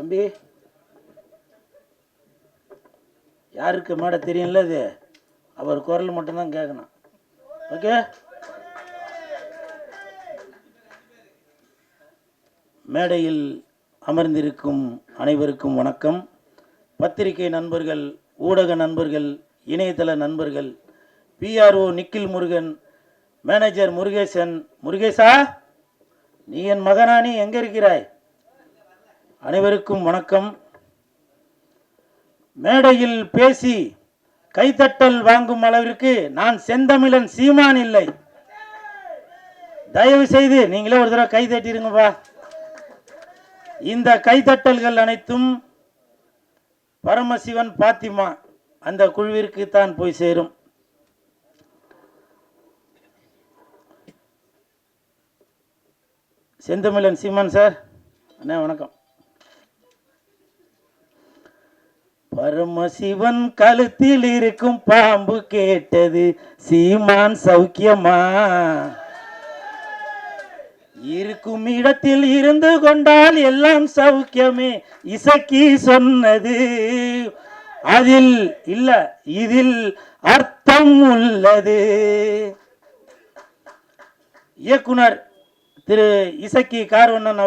தம்பி, யாருக்கு மேடை தெரியும்ல, இது அவர் குரல் மட்டும்தான் கேட்கணும். ஓகே, மேடையில் அமர்ந்திருக்கும் அனைவருக்கும் வணக்கம். பத்திரிகை நண்பர்கள், ஊடக நண்பர்கள், இணையதள நண்பர்கள், பிஆர்ஓ நிக்கில் முருகன், மேனேஜர் முருகேசன். முருகேசா, நீ என் மகனானி, எங்கே இருக்கிறாய்? அனைவருக்கும் வணக்கம். மேடையில் பேசி கைத்தட்டல் வாங்கும் அளவிற்கு நான் செந்தமிழன் சீமான் இல்லை. தயவு செய்து நீங்களே ஒரு தடவை கை தட்டிருங்கப்பா. இந்த கைத்தட்டல்கள் அனைத்தும் பரமசிவன் பாத்திமா அந்த குழுவிற்கு தான் போய் சேரும். செந்தமிழன் சீமான் சார், அண்ணா வணக்கம். பரமசிவன் கழுத்தில் இருக்கும் பாம்பு கேட்டது, சீமான் சௌக்கியமா? இருக்கும் இடத்தில் இருந்து கொண்டால் எல்லாம் சௌக்கியமே, இசக்கி சொன்னது. அதில் இல்ல, இதில் அர்த்தம் உள்ளது. இயக்குனர் திரு இசக்கி கார்வண்ணன்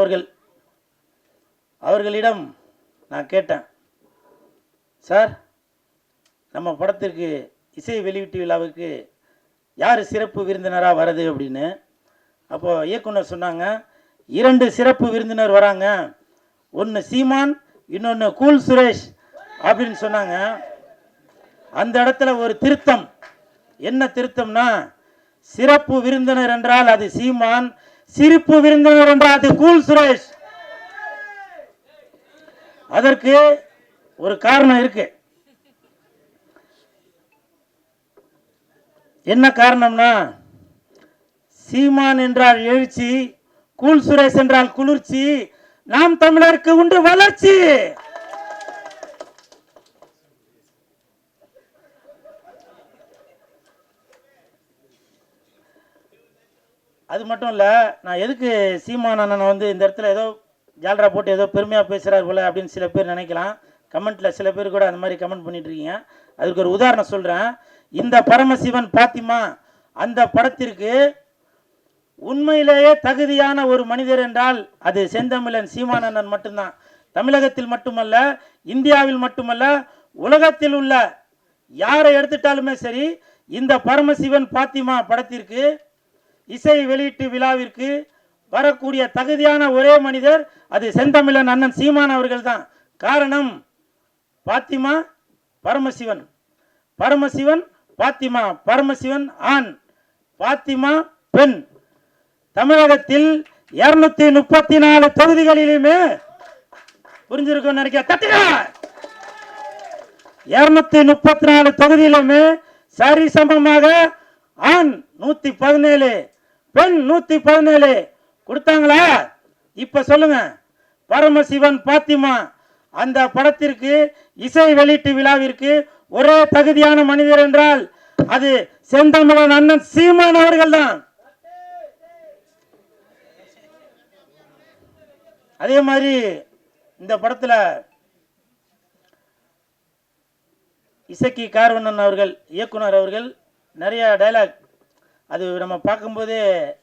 அவர்களிடம் நான் கேட்டேன், சார் நம்ம படத்திற்கு இசை வெளியீட்டு விழாவுக்கு யார் சிறப்பு விருந்தினராக வருது அப்படின்னு. அப்போ இயக்குனர் சொன்னாங்க, 2 சிறப்பு விருந்தினர் வராங்க, ஒன்று சீமான், இன்னொன்று கூல் சுரேஷ் அப்படின்னு சொன்னாங்க. அந்த இடத்துல ஒரு திருத்தம். என்ன திருத்தம்னா, சிறப்பு விருந்தினர் என்றால் அது சீமான், சிரிப்பு விருந்தினர் என்றால் அது கூல் சுரேஷ். அதற்கு ஒரு காரணம் இருக்கு. என்ன காரணம்னா, சீமான் என்றால் எழுச்சி, கூல் சுரேஷ் என்றால் குளிர்ச்சி, நாம் தமிழருக்கு உண்டு வளர்ச்சி. அது மட்டும் இல்ல, நான் எதுக்கு சீமான் அண்ணனை இந்த இடத்துல ஏதோ ஜால்ரா போட்டு ஏதோ பெருமையா பேசுறாரு போல அப்படின்னு சில பேர் நினைக்கலாம். கமெண்ட்ல சில பேர் கூட அந்த மாதிரி கமெண்ட் பண்ணிட்டு இருக்கீங்க. அதுக்கு ஒரு உதாரணம் சொல்றேன். இந்த பரமசிவன் பாத்திமா அந்த படத்திற்கு உண்மையிலேயே தகுதியான ஒரு மனிதர் என்றால் அது செந்தமிழன் சீமானண்ணன் மட்டும்தான். தமிழகத்தில் மட்டுமல்ல, இந்தியாவில் மட்டுமல்ல, உலகத்தில் உள்ள யாரை எடுத்துட்டாலுமே சரி, இந்த பரமசிவன் பாத்திமா படத்திற்கு இசை வெளியீட்டு விழாவிற்கு வரக்கூடிய தகுதியான ஒரே மனிதர் அது செந்தமிழன் அண்ணன் சீமான் அவர்கள் தான். காரணம், பாத்திமா பரமசிவன், பரமசிவன் பாத்திமா, பரமசிவன் ஆண், பாத்திமா பெண். தமிழகத்தில் 234 தொகுதிகளிலுமே புரிஞ்சிருக்கும் நினைக்கிறேன், தட்டுங்க. 234 தொகுதியிலுமே சரிசமமாக ஆண் 117, பெண் 117 கொடுத்தாங்களா? இப்ப சொல்லுங்க, பரமசிவன் பாத்திமா அந்த படத்திற்கு இசை வெளியீட்டு விழாவிற்கு ஒரே தகுதியான மனிதர் என்றால் அது செந்தமிழன் அண்ணன் சீமான் அவர்கள் தான். அதே மாதிரி இந்த படத்துல இசக்கி கார்வண்ணன் அவர்கள், இயக்குனர் அவர்கள் நிறைய டைலாக், அது நம்ம பார்க்கும்போதே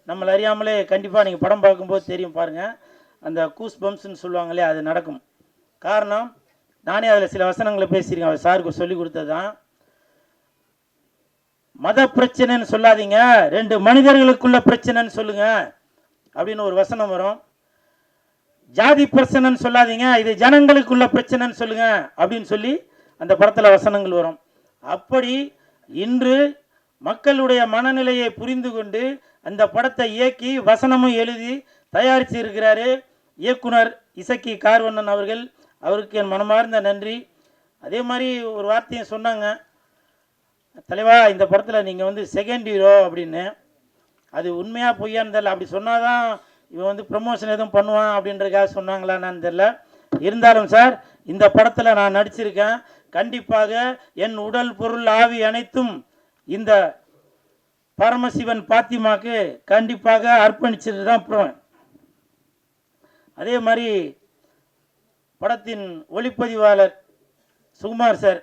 நம்மளை அறியாமலே கண்டிப்பாக நீங்கள் படம் பார்க்கும்போது தெரியும் பாருங்க, அந்த கூஸ் பம்ப்ஸ்ன்னு சொல்லுவாங்களே அது நடக்கும். காரணம், நானே அதில் சில வசனங்களை பேசியிருக்கேன், அவர் சாருக்கு சொல்லி கொடுத்தது தான். மத பிரச்சனைன்னு சொல்லாதீங்க, 2 மனிதர்களுக்குள்ள பிரச்சனைன்னு சொல்லுங்க அப்படின்னு ஒரு வசனம் வரும். ஜாதி பிரச்சனைன்னு சொல்லாதீங்க, இது ஜனங்களுக்குள்ள பிரச்சனைன்னு சொல்லுங்க அப்படின்னு சொல்லி அந்த படத்தில் வசனங்கள் வரும். அப்படி இன்று மக்களுடைய மனநிலையை புரிந்து கொண்டு அந்த படத்தை இயக்கி வசனமும் எழுதி தயாரித்து இருக்கிறாரு இயக்குனர் இசக்கி கார்வண்ணன் அவர்கள். அவருக்கு என் மனமார்ந்த நன்றி. அதே மாதிரி ஒரு வார்த்தையும் சொன்னாங்க, தலைவா இந்த படத்தில் நீங்கள் செகண்ட் ஹீரோ அப்படின்னு. அது உண்மையாக பொய்யான்னு தெரியல. அப்படி சொன்னாதான் இவன் ப்ரமோஷன் எதுவும் பண்ணுவான் அப்படின்றதுக்காக சொன்னாங்களான்னு தெரியல. இருந்தாலும் சார், இந்த படத்தில் நான் நடிச்சிருக்கேன். கண்டிப்பாக என் உடல் பொருள் ஆவி அனைத்தும் இந்த பரமசிவன் பாத்திமாக்கு கண்டிப்பாக அர்ப்பணிச்சுட்டு தான் போவேன். அதே மாதிரி படத்தின் ஒளிப்பதிவாளர் சுகுமார் சார்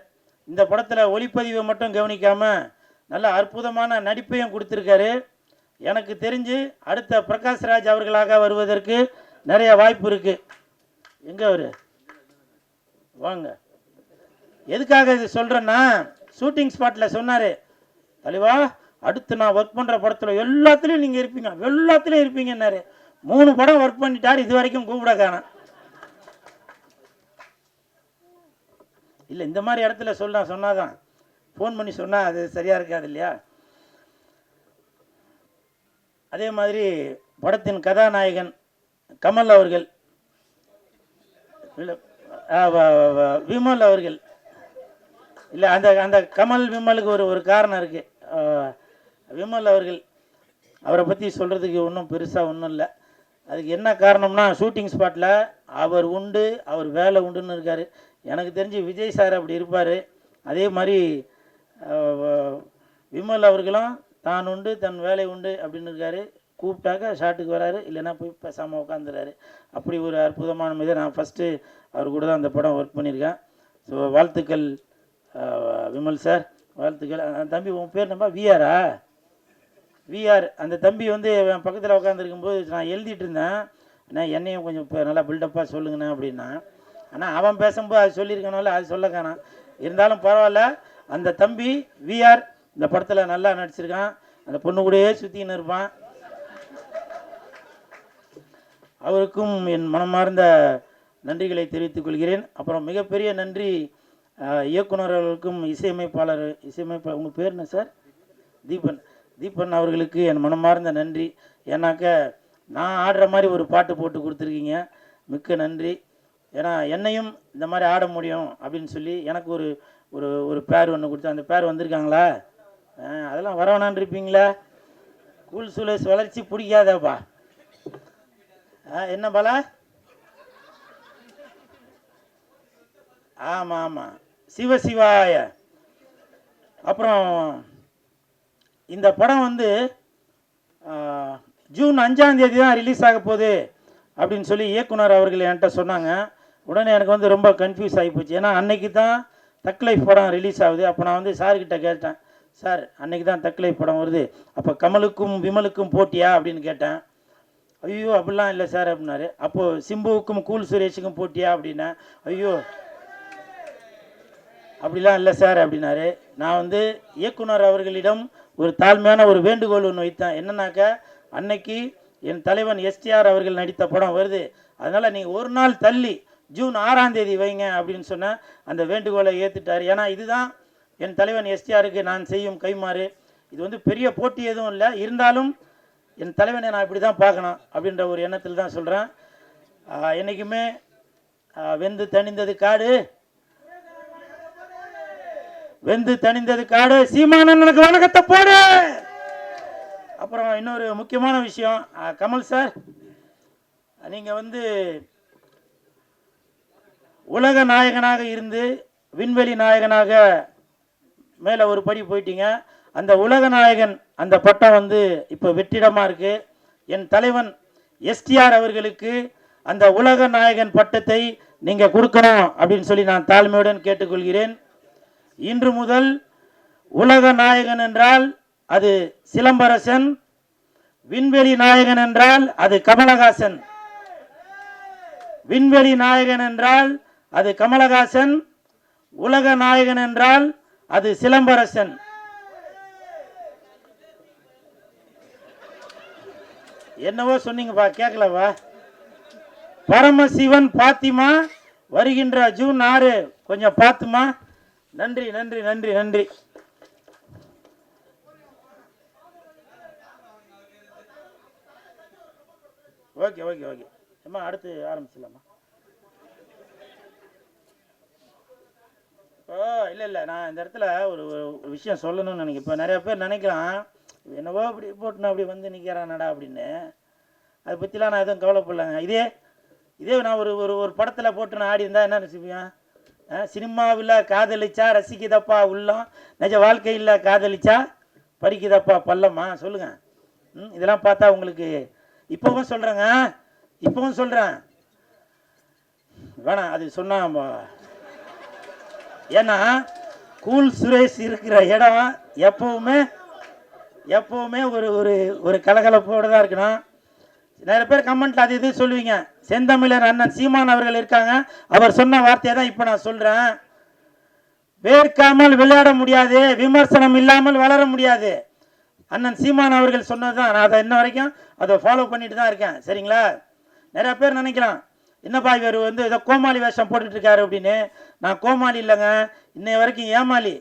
இந்த படத்தில் ஒளிப்பதிவை மட்டும் கவனிக்காமல் நல்ல அற்புதமான நடிப்பையும் கொடுத்துருக்காரு. எனக்கு தெரிஞ்சு அடுத்த பிரகாஷ்ராஜ் அவர்களாக வருவதற்கு நிறைய வாய்ப்பு இருக்குது. எங்கே அவர் வாங்க. எதுக்காக இது சொல்கிறேன்னா, ஷூட்டிங் ஸ்பாட்டில் சொன்னார், தலைவா அடுத்து நான் ஒர்க் பண்ணுற படத்தில் எல்லாத்துலேயும் நீங்கள் இருப்பீங்க, எல்லாத்துலேயும் இருப்பீங்கன்னாரு. 3 படம் ஒர்க் பண்ணிட்டார், இது வரைக்கும் கூப்பிட காணோம். இல்லை இந்த மாதிரி இடத்துல சொன்னாதான் ஃபோன் பண்ணி சொன்னால் அது சரியாக இருக்காது இல்லையா. அதே மாதிரி படத்தின் கதாநாயகன் கமல் அவர்கள், இல்லை விமல் அவர்கள், இல்லை அந்த அந்த கமல் விமலுக்கு ஒரு காரணம் இருக்குது. விமல் அவர்கள், அவரை பற்றி சொல்கிறதுக்கு ஒன்றும் பெருசாக ஒன்றும் இல்லை. அதுக்கு என்ன காரணம்னா, ஷூட்டிங் ஸ்பாட்டில் அவர் உண்டு, அவர் வேலை உண்டுன்னு இருக்கார். எனக்கு தெரிஞ்சு விஜய் சார் அப்படி இருப்பார். அதே மாதிரி விமல் அவர்களும் தான் உண்டு தன் வேலை உண்டு அப்படின்னு இருக்கார். கூப்பிட்டாக்க ஷாட்டுக்கு வராரு, இல்லைன்னா போய் பேசாமல் உட்காந்துறாரு. அப்படி ஒரு அற்புதமான மீது நான் ஃபஸ்ட்டு அவர் கூட தான் அந்த படம் ஒர்க் பண்ணியிருக்கேன். ஸோ வாழ்த்துக்கள் விமல் சார், வாழ்த்துக்கள். தம்பி உன் பேர் நம்ம விஆரா? விஆர். அந்த தம்பி வந்து என் பக்கத்தில் உட்காந்துருக்கும்போது நான் எழுதிட்டு இருந்தேன், ஆனால் என்னையும் கொஞ்சம் இப்போ நல்லா பில்டப்பாக சொல்லுங்கண்ணே அப்படின்னா. ஆனால் அவன் பேசும்போது அது சொல்லியிருக்கனால அது சொல்ல காணாம். இருந்தாலும் பரவாயில்ல. அந்த தம்பி விஆர் இந்த படத்தில் நல்லா நடிச்சிருக்கான். அந்த பொண்ணு கூடயே சுற்றின்னு இருப்பான். அவருக்கும் என் மனமார்ந்த நன்றிகளை தெரிவித்துக் கொள்கிறேன். அப்புறம் மிகப்பெரிய நன்றி இயக்குனர் அவர்களுக்கும் இசையமைப்பாளர் உங்கள் பேர் என்ன சார்? தீபன் அவர்களுக்கு என் மனமார்ந்த நன்றி. ஏன்னாக்க நான் ஆடுற மாதிரி ஒரு பாட்டு போட்டு கொடுத்துருக்கீங்க, மிக்க நன்றி. ஏன்னா என்னையும் இந்த மாதிரி ஆட முடியும் அப்படின்னு சொல்லி எனக்கு ஒரு ஒரு ஒரு பேர் ஒன்று கொடுத்து, அந்த பேர் வந்திருக்காங்களா? அதெல்லாம் வரவேணான்னு இருப்பீங்களா? கூல் சுலேஷ் வளர்ச்சி பிடிக்காதப்பா. என்ன பாலா? ஆமாம் ஆமாம், சிவசிவாய. அப்புறம் இந்த படம் வந்து ஜூன் 5ஆம் தேதி தான் ரிலீஸ் ஆக போகுது அப்படின்னு சொல்லி இயக்குனர் அவர்கள் என்கிட்ட சொன்னாங்க. உடனே எனக்கு வந்து ரொம்ப கன்ஃபியூஸ் ஆகி போச்சு. ஏன்னா அன்னைக்கு தான் தக் லைஃப் படம் ரிலீஸ் ஆகுது. அப்போ நான் வந்து சார்கிட்ட கேட்டேன், சார் அன்னைக்கு தான் தக் லைஃப் படம் வருது, அப்போ கமலுக்கும் விமலுக்கும் போட்டியா அப்படின்னு கேட்டேன். ஐயோ அப்படிலாம் இல்லை சார் அப்படின்னாரு. அப்போது சிம்புவுக்கும் கூல் சுரேஷுக்கும் போட்டியா அப்படின்னா, ஐயோ அப்படிலாம் இல்லை சார் அப்படின்னாரு. நான் வந்து இயக்குனர் அவர்களிடம் ஒரு தாழ்மையான ஒரு வேண்டுகோள் ஒன்று வைத்தேன். என்னன்னாக்கா, அன்னைக்கு என் தலைவன் எஸ்டிஆர் அவர்கள் நடித்த படம் வருது, அதனால் நீங்கள் ஒரு நாள் தள்ளி ஜூன் 6ஆம் தேதி வைங்க அப்படின்னு சொன்ன அந்த வேண்டுகோளை ஏற்றுட்டார். ஏன்னா இதுதான் என் தலைவன் எஸ்டிஆருக்கு நான் செய்யும் கைமாறு. இது வந்து பெரிய போட்டி எதுவும் இல்லை, இருந்தாலும் என் தலைவனை நான் இப்படி தான் பார்க்கணும் அப்படின்ற ஒரு எண்ணத்தில் தான் சொல்கிறேன். என்றைக்குமே வெந்து தணிந்தது காடு, வெந்து தணிந்தது காடு, சீமானனுக்கு வணக்கத்தை போடு. அப்புறம் இன்னொரு முக்கியமான விஷயம், கமல் சார், நீங்கள் வந்து உலக நாயகனாக இருந்து விண்வெளி நாயகனாக மேலே ஒரு படி போயிட்டீங்க. அந்த உலக நாயகன் அந்த பட்டம் வந்து இப்போ வெற்றிடமாக இருக்குது. என் தலைவன் எஸ்டிஆர் அவர்களுக்கு அந்த உலக நாயகன் பட்டத்தை நீங்கள் கொடுக்கணும் அப்படின்னு சொல்லி நான் தாழ்மையுடன் கேட்டுக்கொள்கிறேன். இன்று முதல் உலக நாயகன் என்றால் அது சிலம்பரசன், விண்வெளி நாயகன் என்றால் அது கமலஹாசன். விண்வெளி நாயகன் என்றால் அது கமலஹாசன், உலக நாயகன் என்றால் அது சிலம்பரசன். என்னவோ சொன்னீங்கப்பா, கேட்கலவா? பரமசிவன் பாத்திமா வருகின்ற ஜூன் 6, கொஞ்சம் பார்த்துமா. நன்றி நன்றி நன்றி நன்றி. ஓகே ஓகே ஓகே அம்மா, அடுத்து ஆரம்பிச்சிடலாமா? இல்லை நான் இந்த இடத்துல ஒரு விஷயம் சொல்லணும்னு நினைக்கிறேன். இப்போ நிறைய பேர் நினைக்கலாம், என்னவோ அப்படி போட்டுனா அப்படி வந்து நிற்கிறானடா அப்படின்னு. அதை பற்றிலாம் நான் எதுவும் கவலைப்படலைங்க. இதே நான் ஒரு படத்தில் போட்டு நான் ஆடி இருந்தால் என்ன நினச்சிப்பேன்? சினிமாவில் காதலிச்சா ரசிக்குதப்பா உள்ளம், நிஜ வாழ்க்கையில் காதலிச்சா பறிக்குதப்பா பள்ளமா? சொல்லுங்கள். இதெல்லாம் பார்த்தா உங்களுக்கு இப்போவும் சொல்கிறேங்க, இப்போவும் சொல்கிறேன், வேணாம் அது சொன்னா ஏன்னா கூல் சுரேஷ் இருக்கிற இடம் எப்பவுமே ஒரு ஒரு ஒரு கலகலப்போடு தான் இருக்கணும். நிறைய பேர் கமெண்ட்ல அது இது சொல்லுவீங்க. செந்தமிழர் அண்ணன் சீமான் அவர்கள் இருக்காங்க, அவர் சொன்ன வார்த்தையை தான் இப்போ நான் சொல்றேன். வேர்க்காமல் விளையாட முடியாது, விமர்சனம் இல்லாமல் வளர முடியாது. அண்ணன் சீமான் அவர்கள் சொன்னதுதான். நான் அதை இன்ன வரைக்கும் அதை ஃபாலோ பண்ணிட்டு தான் இருக்கேன். சரிங்களா? நிறைய பேர் நினைக்கலாம் என்னப்பா இவர் வந்து ஏதோ கோமாளி வேஷம் போட்டுட்டு இருக்காரு அப்படின்னு. நான் கோமாளி இல்லைங்க, இன்னை வரைக்கும் ஏமாளி.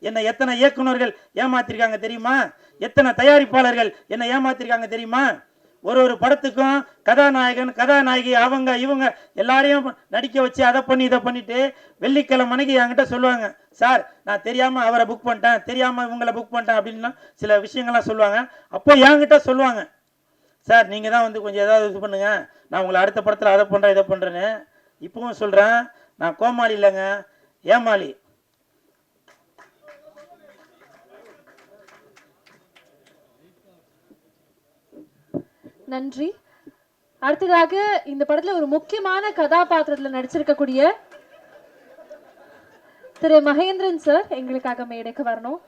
என்னை எத்தனை இயக்குநர்கள் ஏமாத்திருக்காங்க தெரியுமா? எத்தனை தயாரிப்பாளர்கள் என்னை ஏமாத்திருக்காங்க தெரியுமா? ஒரு படத்துக்கும் கதாநாயகி அவங்க இவங்க எல்லாரையும் நடிக்க வச்சு அதை பண்ணி இதை பண்ணிட்டு வெள்ளிக்கிழமை அன்னைக்கு என்கிட்ட சொல்லுவாங்க, சார் நான் தெரியாமல் அவரை புக் பண்ணிட்டேன், தெரியாமல் இவங்களை புக் பண்ணிட்டேன் அப்படின்னு சில விஷயங்கள்லாம் சொல்லுவாங்க. அப்போ என்கிட்ட சொல்லுவாங்க, சார் நீங்கள் தான் வந்து கொஞ்சம் ஏதாவது இது பண்ணுங்க, நான் உங்களை அடுத்த படத்தில் அதை பண்ணுறேன் இதை பண்ணுறேன்னு. இப்பவும் சொல்கிறேன், நான் கோமாளி இல்லைங்க, ஏமாளி. நன்றி. அடுத்ததாக இந்த படத்துல ஒரு முக்கியமான கதாபாத்திரத்தில் நடிச்சிருக்கக்கூடிய திரு மகேந்திரன் சார் எங்களுக்காக மேடைக்கு வரணும்.